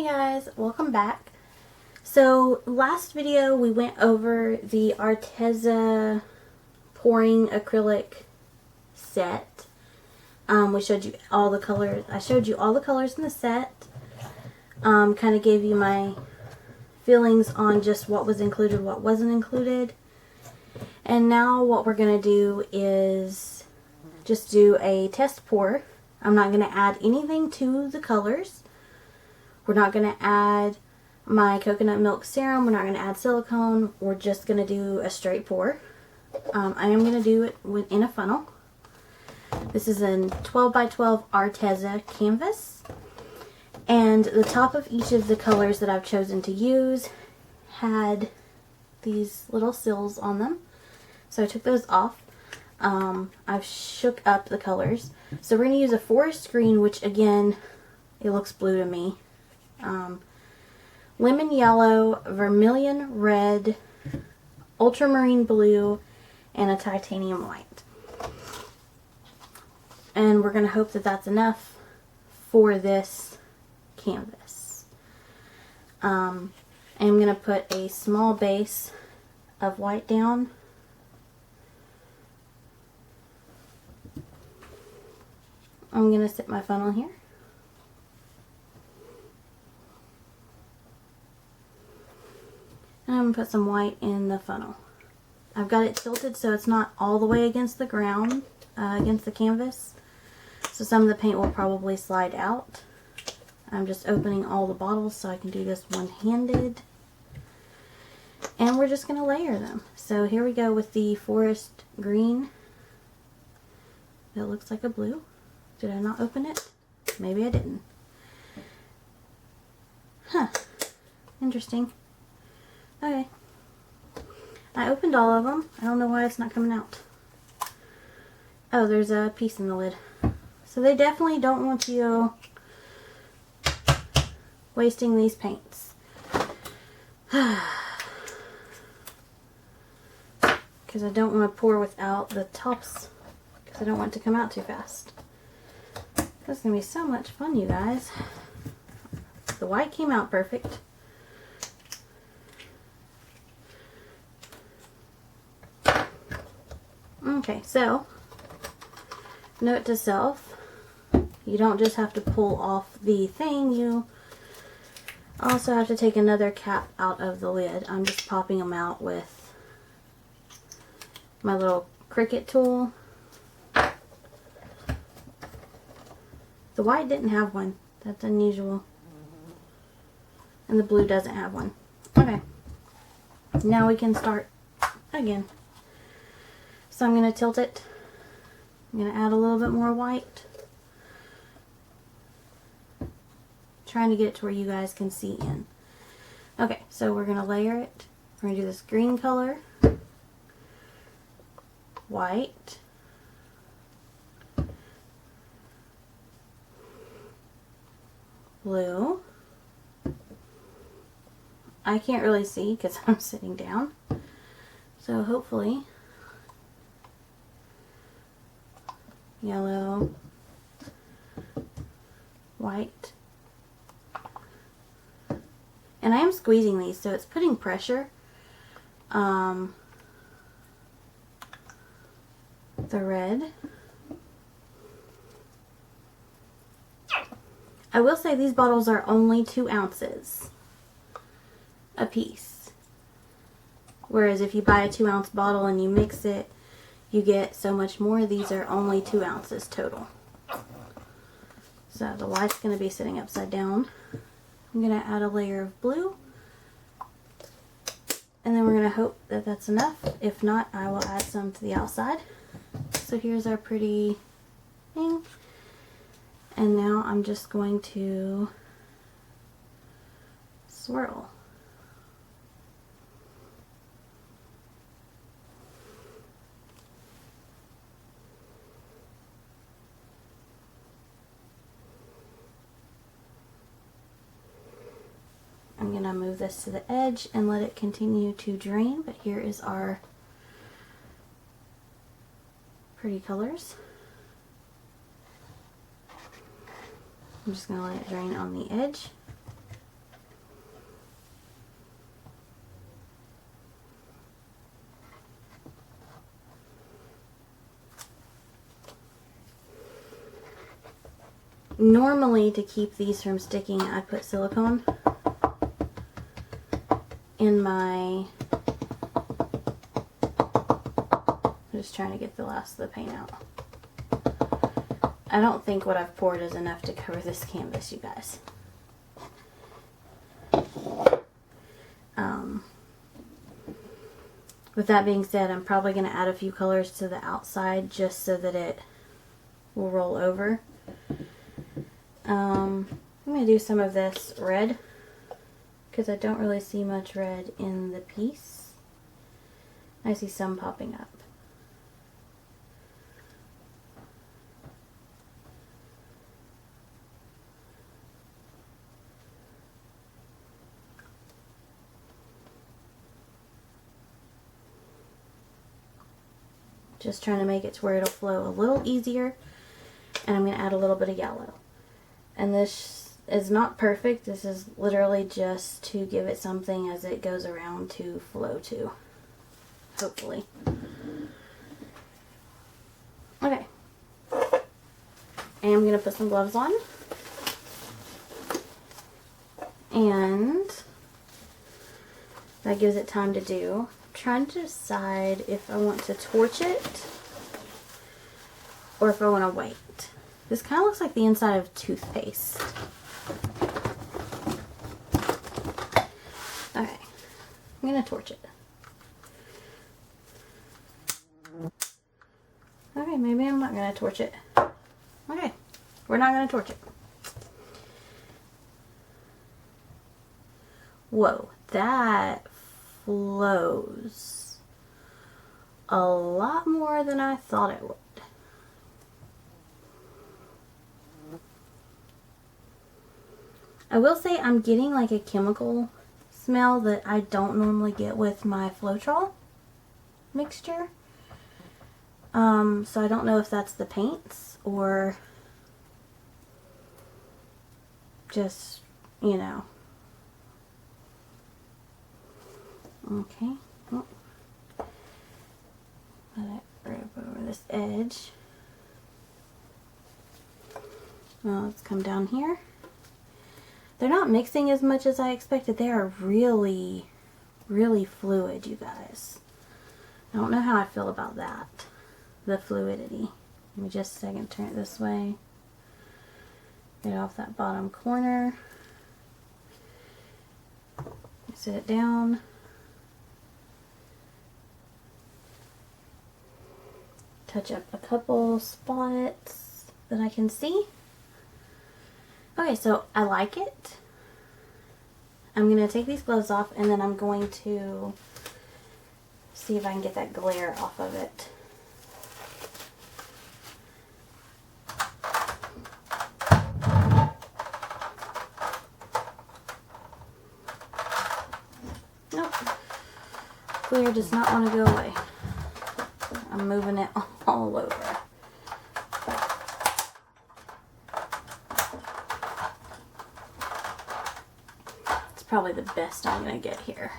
Hey guys, welcome back. So last video we went over the Arteza pouring acrylic set. We showed you all the colors. I showed you all the colors in the set. Kind of gave you my feelings on just what was included, what wasn't included. And now what we're going to do is just do a test pour. I'm not going to add anything to the colors. We're not going to add my coconut milk serum. We're not going to add silicone. We're just going to do a straight pour. I am going to do it in a funnel. This is a 12 by 12 Arteza canvas. And the top of each of the colors that I've chosen to use had these little sills on them. So I took those off. I've shook up the colors. So we're going to use a forest green, which again, it looks blue to me. Lemon yellow, vermilion red, ultramarine blue, and a titanium white. And we're going to hope that that's enough for this canvas. I'm going to put a small base of white down. I'm going to set my funnel here. And I'm going to put some white in the funnel. I've got it tilted so it's not all the way against the ground, against the canvas. So some of the paint will probably slide out. I'm just opening all the bottles so I can do this one-handed. And we're just going to layer them. So here we go with the forest green. It looks like a blue. Did I not open it? Maybe I didn't. Huh. Interesting. Okay. I opened all of them. I don't know why it's not coming out. Oh, there's a piece in the lid. So they definitely don't want you wasting these paints. Because I don't want to pour without the tops. Because I don't want it to come out too fast. This is going to be so much fun, you guys. The white came out perfect. Okay, so, note to self, you don't just have to pull off the thing, you also have to take another cap out of the lid. I'm just popping them out with my little Cricut tool. The white didn't have one. That's unusual. And the blue doesn't have one. Okay. Now we can start again. So I'm going to tilt it. I'm going to add a little bit more white. Trying to get it to where you guys can see in. Okay, so we're going to layer it. We're going to do this green color. White. Blue. I can't really see because I'm sitting down. So hopefully yellow, white. And I am squeezing these, so it's putting pressure. The red. I will say these bottles are only 2 ounces a piece. Whereas if you buy a 2-ounce bottle and you mix it, you get so much more. These are only 2 ounces total. So the white's going to be sitting upside down. I'm going to add a layer of blue. And then we're going to hope that that's enough. If not, I will add some to the outside. So here's our pretty thing. And now I'm just going to swirl. I'm going to move this to the edge and let it continue to drain, but here is our pretty colors. I'm just going to let it drain on the edge. Normally, to keep these from sticking, I put silicone in my... I'm just trying to get the last of the paint out. I don't think what I've poured is enough to cover this canvas, you guys. With that being said, I'm probably going to add a few colors to the outside just so that it will roll over. I'm going to do some of this red because I don't really see much red in the piece. I see some popping up. Just trying to make it to where it'll flow a little easier. And I'm going to add a little bit of yellow. And this is not perfect. This is literally just to give it something as it goes around to flow to. Hopefully. Okay. And I'm going to put some gloves on. And that gives it time to do. Trying to decide if I want to torch it or if I want to wait. This kind of looks like the inside of toothpaste. Okay, I'm going to torch it. Okay, maybe I'm not going to torch it. Okay, we're not going to torch it. Whoa, that flows a lot more than I thought it would. I will say I'm getting like a chemical smell that I don't normally get with my Floetrol mixture. So I don't know if that's the paints or just, you know. Okay. Oh. Let it rip over this edge. Well, let's come down here. They're not mixing as much as I expected. They are really, really fluid, you guys. I don't know how I feel about that. The fluidity. Let me just a second turn it this way. Get off that bottom corner. Set it down. Touch up a couple spots that I can see. Okay, so I like it. I'm going to take these gloves off and then I'm going to see if I can get that glare off of it. Nope. Glare does not want to go away. I'm moving it all over. It's probably the best I'm going to get here.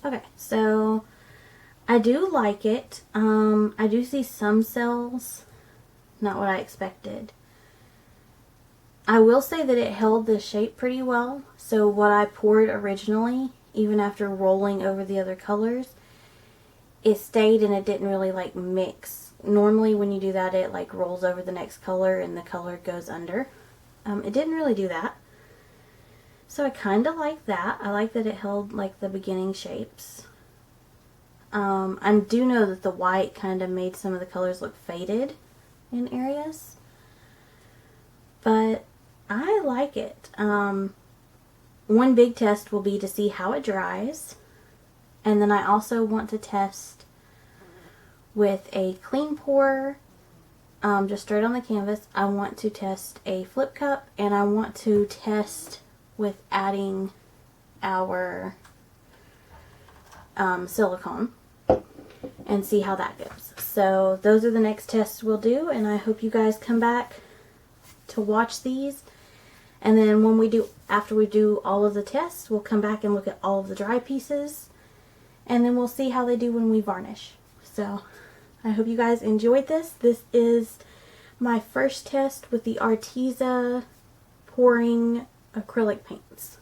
Okay, so I do like it. I do see some cells, not what I expected. I will say that it held the shape pretty well. So what I poured originally, even after rolling over the other colors, it stayed and it didn't really like mix. Normally when you do that, it like rolls over the next color and the color goes under. It didn't really do that. So I kind of like that. I like that it held like the beginning shapes. I do know that the white kind of made some of the colors look faded in areas. But I like it. One big test will be to see how it dries. And then I also want to test with a clean pour, just straight on the canvas. I want to test a flip cup, and I want to test with adding our silicone and see how that goes. So those are the next tests we'll do, and I hope you guys come back to watch these. And then when we do, after we do all of the tests, we'll come back and look at all of the dry pieces. And then we'll see how they do when we varnish. So I hope you guys enjoyed this. This is my first test with the Arteza pouring acrylic paints.